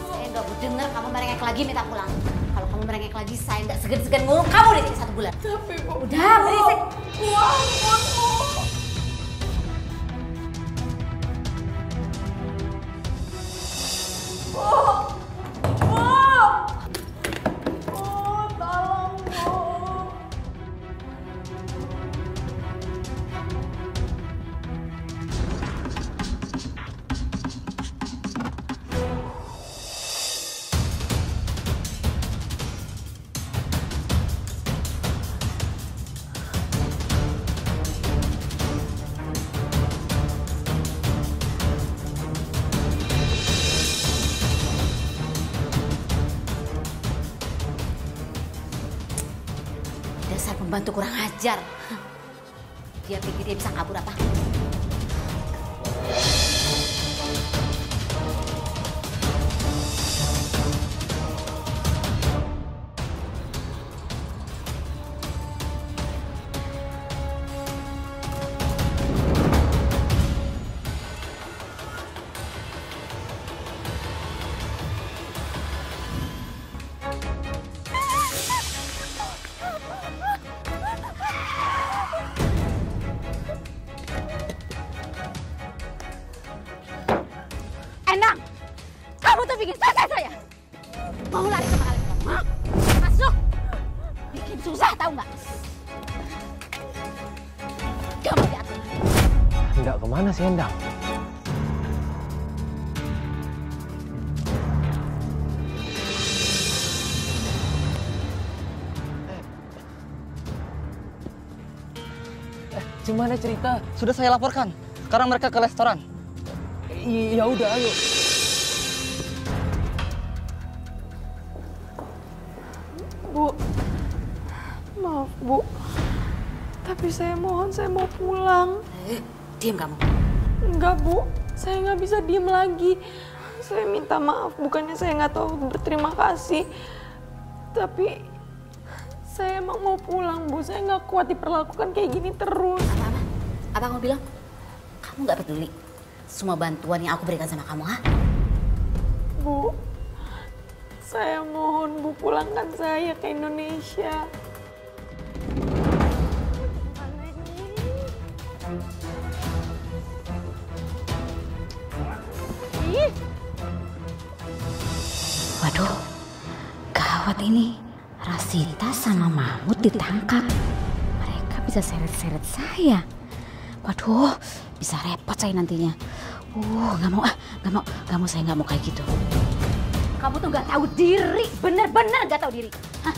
Saya nggak mau dengar kamu merengek lagi minta pulang. Kalau kamu merengek lagi, saya nggak segan-segan ngurung kamu di sini 1 bulan. Tapi Bu, udah berisik. Ampun, Bu. Dasar pembantu kurang ajar. Dia pikir dia bisa kabur apa? Endang, kamu tuh bikin susah saya. Mau lari kemana lagi kamu? Hah? Masuk. Bikin susah tahu nggak? Kamu diatur. Enggak, kemana sih Endang? Gimana cerita? Sudah saya laporkan. Sekarang mereka ke restoran. Ya udah, ayo. Bu, maaf Bu. Tapi saya mohon, saya mau pulang. Diam kamu. Enggak Bu, saya nggak bisa diem lagi. Saya minta maaf, bukannya saya nggak tahu berterima kasih. Tapi saya emang mau pulang Bu, saya nggak kuat diperlakukan kayak gini terus. Apa kamu bilang? Kamu nggak peduli semua bantuan yang aku berikan sama kamu, ha? Bu, saya mohon Bu pulangkan saya ke Indonesia. Waduh, gawat ini. Rasita sama Mahmud ditangkap. Mereka bisa seret-seret saya. Waduh, bisa repot saya nantinya. Nggak mau, saya nggak mau kayak gitu. Kamu tuh nggak tahu diri, bener-bener nggak tahu diri. Hah?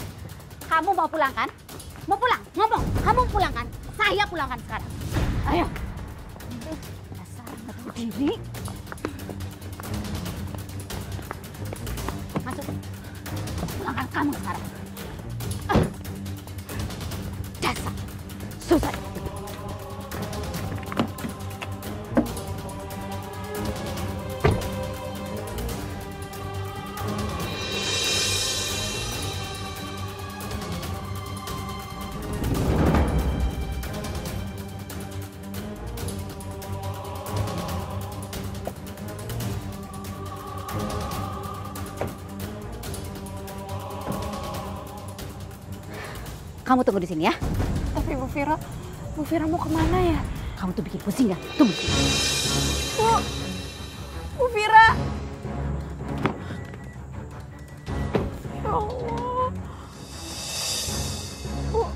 Kamu mau pulang kan? Mau pulang? Ngomong, kamu pulang kan? Saya pulangkan sekarang. Ayo. Dasar nggak tahu diri. Masuk. Pulangkan kamu sekarang. Dasar. Susah. Kamu tunggu di sini ya. Tapi Bu Vira mau kemana ya? Kamu tuh bikin pusing ya? Tunggu di sini. Bu Vira. Ya Allah. Bu.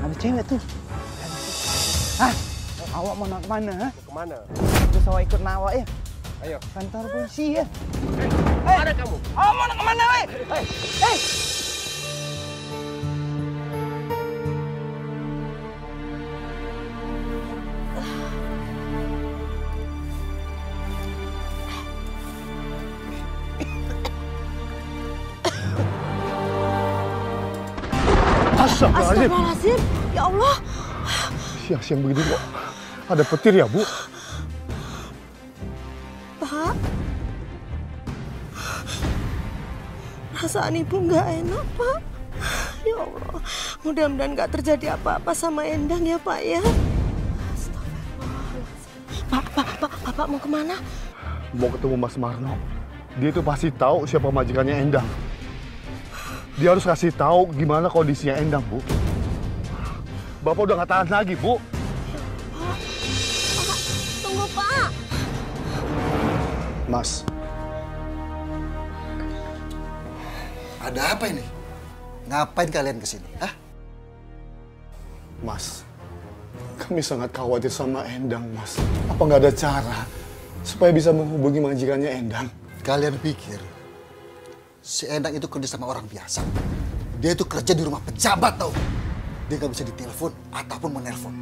Ada cewek tuh. Hah? Awak mau nak kemana? Ha? Kemana? Terus awak ikut nak awak ya? Ayo. Kantor polisi ya? Mana kamu? Awak mau nak kemana, weh? Hei! Astagfirullahaladzim. Ya Allah. Siang-siang begini kok ada petir ya, Bu? Pak. Perasaan Ibu nggak enak, Pak. Ya Allah. Mudah-mudahan nggak terjadi apa-apa sama Endang ya, Pak ya. Astagfirullahaladzim. Bapak mau kemana? Mau ketemu Mas Marno. Dia itu pasti tahu siapa majikannya Endang. Dia harus kasih tahu gimana kondisinya Endang, Bu. Bapak udah nggak tahan lagi, Bu. Pak, tunggu, Pak. Mas. Ada apa ini? Ngapain kalian kesini? Hah? Mas, kami sangat khawatir sama Endang, Mas. Apa nggak ada cara supaya bisa menghubungi majikannya Endang? Kalian pikir si Endang itu kerja sama orang biasa? Dia itu kerja di rumah pejabat, tau? Dia nggak bisa ditelepon ataupun menelpon.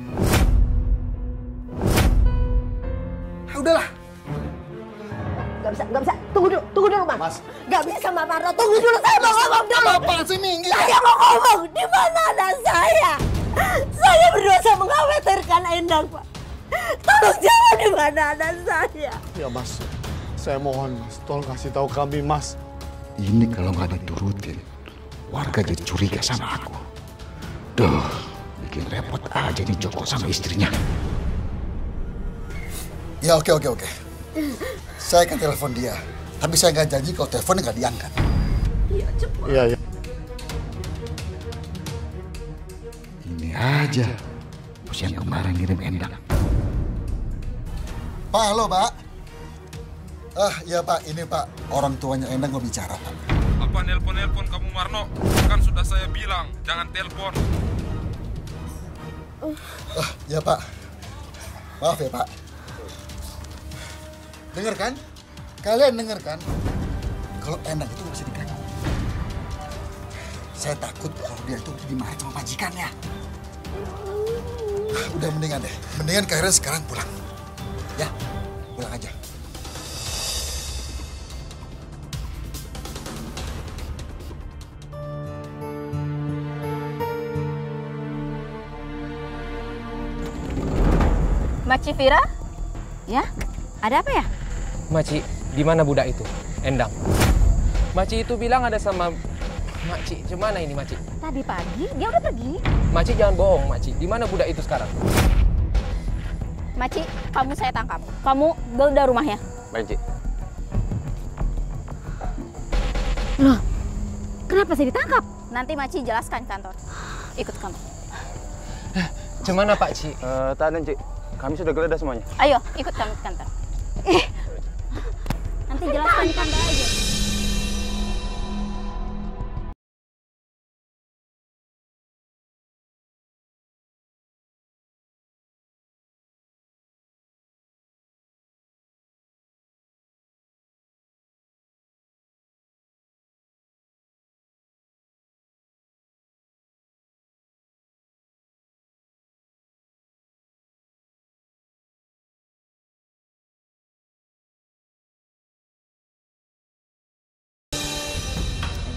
Udahlah. Nggak bisa. Tunggu dulu, Mas. Nggak bisa, Mbak Marno. Tunggu dulu, saya mau ngomong dulu. Apaan sih, Minggi? Saya mau ngomong. Di mana anak saya? Saya berdosa mengkhawatirkan Endang, Pak. Tolong jawab di mana anak saya. Ya, Mas. Saya mohon, Mas. Tolong kasih tahu kami, Mas. Ini kalau nggak diturutin, warga jadi curiga sama aku. Duh, bikin repot aja nih Joko sama istrinya. Ya, oke. Saya akan telepon dia. Tapi saya nggak janji kalau teleponnya nggak diangkat. Iya, cepat. Iya. Ini aja. Bos yang kemarin ngirim Endang. Pak, halo, Pak. Iya, Pak. Ini, Pak. Orang tuanya Endang mau bicara, Pak. Apa nelpon kamu, Marno? Kan sudah saya bilang, jangan telepon. Ya, Pak. Maaf ya, Pak. Dengar kan? Kalian dengar kan? Kalau Endang itu bisa diganggu. Saya takut kalau dia itu dimarahin sama majikannya. Udah mendingan deh. Mendingan Kak Hera sekarang pulang. Ya, pulang aja. Makcik Vira? Ya, ada apa ya? Makcik, di mana budak itu? Endang. Makcik itu bilang ada sama Makcik. Cemana ini Makcik? Tadi pagi dia udah pergi. Makcik jangan bohong Makcik. Di mana budak itu sekarang? Makcik, kamu saya tangkap. Kamu geledah rumahnya. Baik, Cik. Loh, kenapa saya ditangkap? Nanti Makcik jelaskan kantor. Ikut kamu. Cemana Pak Cik? Tahan Cik, kami sudah geledah semuanya. Ayo, ikut kami ke kantor. Nanti jelaskan di kantor aja.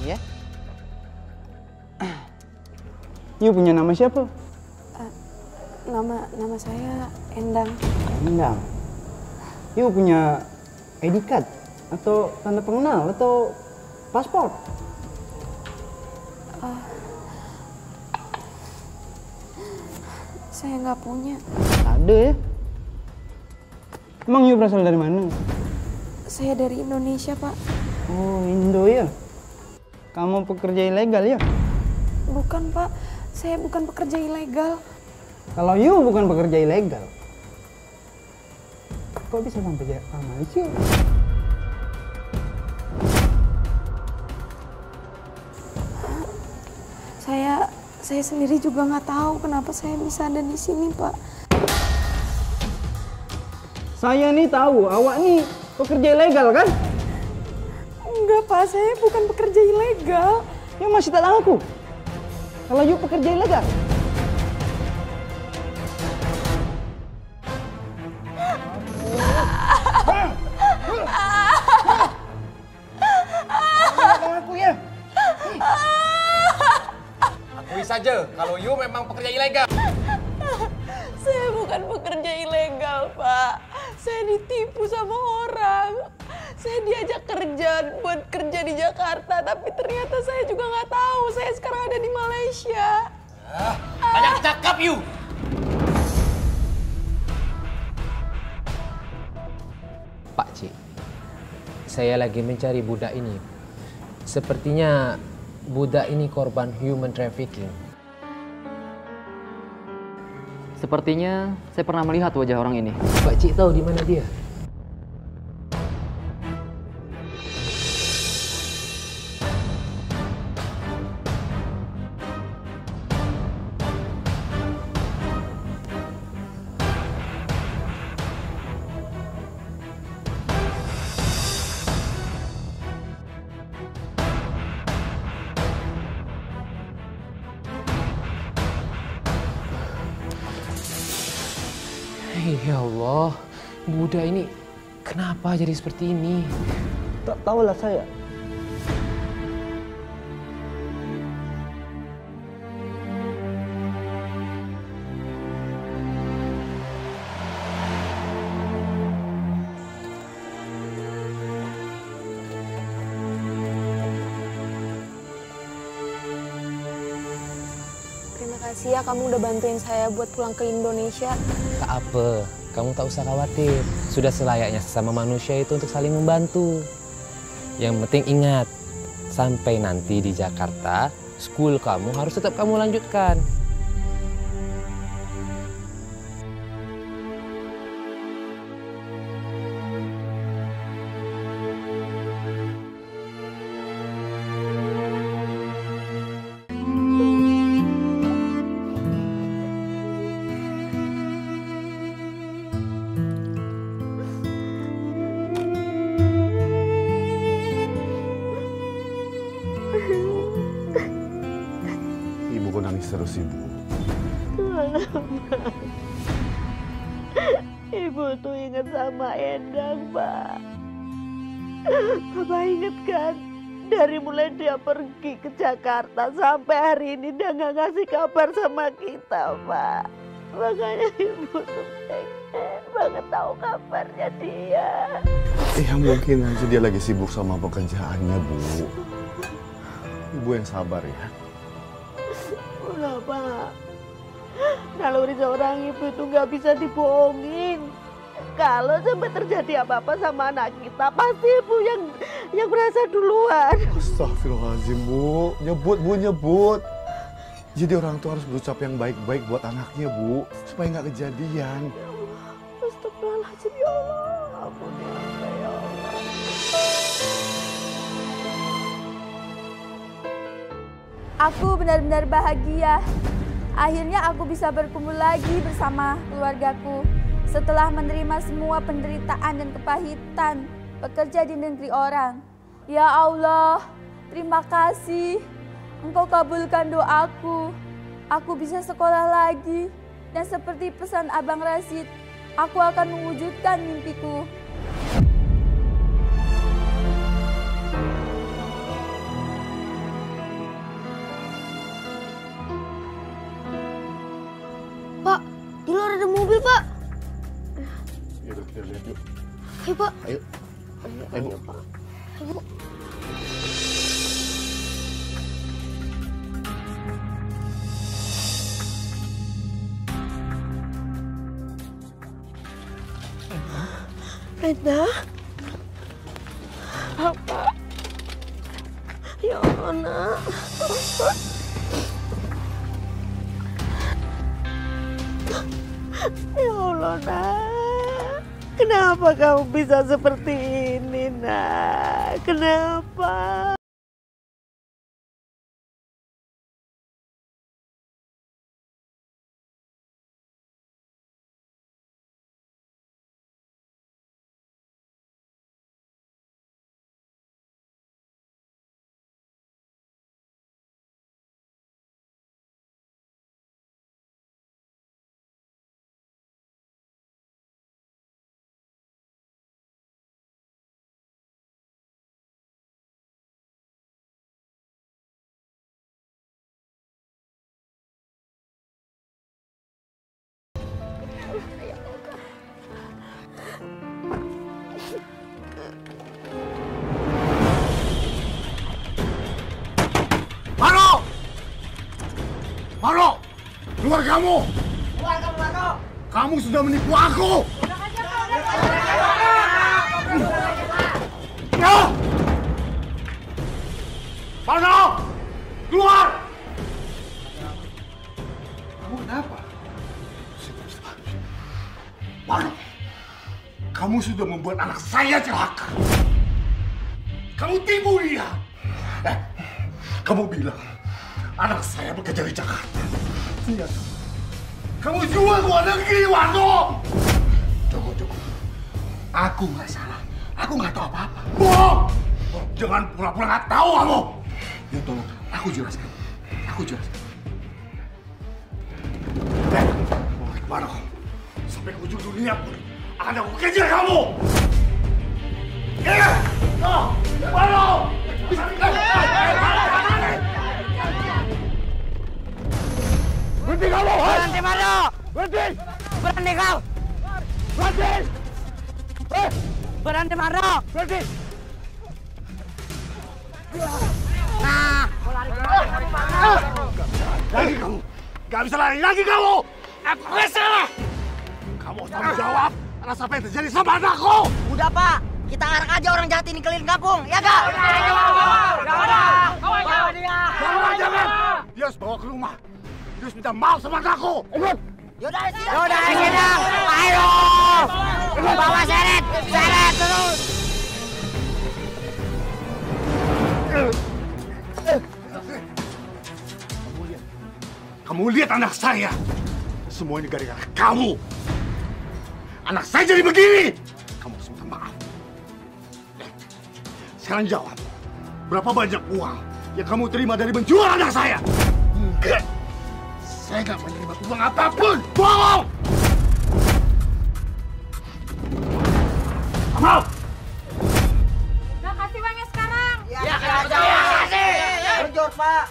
Iya. You punya nama siapa? Nama saya Endang. Endang. You punya ID card atau tanda pengenal atau paspor? Saya nggak punya. Ada ya. Emang you berasal dari mana? Saya dari Indonesia, Pak. Oh, Indo ya. Kamu pekerja ilegal ya? Bukan, Pak. Saya bukan pekerja ilegal. Kalau you bukan pekerja ilegal, kok bisa sampai ke Malaysia? Saya sendiri juga nggak tahu kenapa saya bisa ada di sini, Pak. Saya nih tahu, awak nih pekerja ilegal kan? Enggak, Pak. Saya bukan pekerja ilegal. You masih tak tahu aku? Kalau you pekerja ilegal? Akui saja kalau you memang pekerja ilegal. Saya bukan pekerja ilegal, Pak. Saya ditipu sama orang. Saya diajak kerja di Jakarta, tapi ternyata saya juga nggak tahu. Saya sekarang ada di Malaysia. Banyak cakap you. Pak Cik, saya lagi mencari budak ini. Sepertinya budak ini korban human trafficking. Sepertinya saya pernah melihat wajah orang ini. Pak Cik tahu di mana dia? Ya Allah, budak ini kenapa jadi seperti ini? Tak tahulah saya. Terima kasih ya kamu udah bantuin saya buat pulang ke Indonesia. Tak apa, kamu tak usah khawatir. Sudah selayaknya sesama manusia itu untuk saling membantu. Yang penting ingat, sampai nanti di Jakarta, school kamu harus tetap kamu lanjutkan. nangis terus, Ibu? Ibu tuh ingat sama Endang, Pak. Bapak ingat kan? Dari mulai dia pergi ke Jakarta sampai hari ini dia nggak ngasih kabar sama kita, Pak. Makanya Ibu tuh pengen banget tahu kabarnya dia. Ya mungkin aja dia lagi sibuk sama pekerjaannya, Bu. Ibu yang sabar ya. Udah, Pak. Naluri seorang ibu itu nggak bisa dibohongin. Kalau sampai terjadi apa-apa sama anak kita, pasti ibu yang berasa duluan. Astagfirullahaladzim, Bu. Nyebut, Bu, nyebut. Jadi orang tua harus berucap yang baik-baik buat anaknya, Bu. Supaya nggak kejadian. Astagfirullahaladzim, ya Allah. Ampuni hamba, ya Allah. Aku benar-benar bahagia. Akhirnya aku bisa berkumpul lagi bersama keluargaku. Setelah menerima semua penderitaan dan kepahitan bekerja di negeri orang. Ya Allah, terima kasih. Engkau kabulkan doaku. Aku bisa sekolah lagi. Dan seperti pesan Abang Rasid, aku akan mewujudkan mimpiku. Pak, di luar ada mobil, Pak. Yaudah, kita lihat yuk. Ayo, Pak. Ayo. Ayo, Pak. Ayo. Eda, apa? Ya Allah, Nak. Ya Allah, Nak. Kenapa kamu bisa seperti ini, Nak? Kenapa? Mano! Keluar kamu! Keluar kamu, Mano! Kamu sudah menipu aku! Mano! Keluar! Kamu kenapa? Mano! Kamu sudah membuat anak saya celaka! Kamu tipu dia! Kamu bilang anak saya bekerja di Jakarta. Ternyata kamu jual ke luar negeri, Warno! Cukup. Aku nggak salah. Aku nggak tahu apa-apa. Bohong! Jangan pura-pura nggak tahu kamu. Ya tolong, aku jelaskan. Mau kemana kamu? Sampai ke ujung dunia pun akan aku kejar kamu. Warno! Berhenti kamu! Berhenti, Mano! Berhenti! Berhenti kau! Berhenti! Berhenti, Mano! Berhenti! Nah! Lagi kamu! Gak bisa lari lagi kamu! Aku bisa! Kamu harus tanggung jawab atas apa yang terjadi sama anakku! Udah, Pak! Kita arak aja orang jahat ini keliling kampung, ya gak? Jangan! Dia harus bawa ke rumah! Dia harus minta maaf sama anakku! Ikut! Yaudah, sini! Ayo! Bawa seret terus! Kamu lihat anak saya! Semua ini gara-gara kamu! Anak saya jadi begini! Kamu harus minta maaf. Sekarang jawab, berapa banyak uang yang kamu terima dari menjual anak saya? Saya nggak menerima uang apapun. Bohong! Mau? Udah kasih uangnya sekarang. Ya, kasih. Jujur, Pak.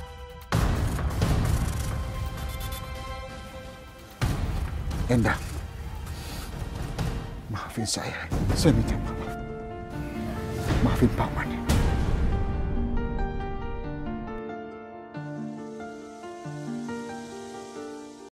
Endang, maafin saya minta maaf. Maafin Paman ya.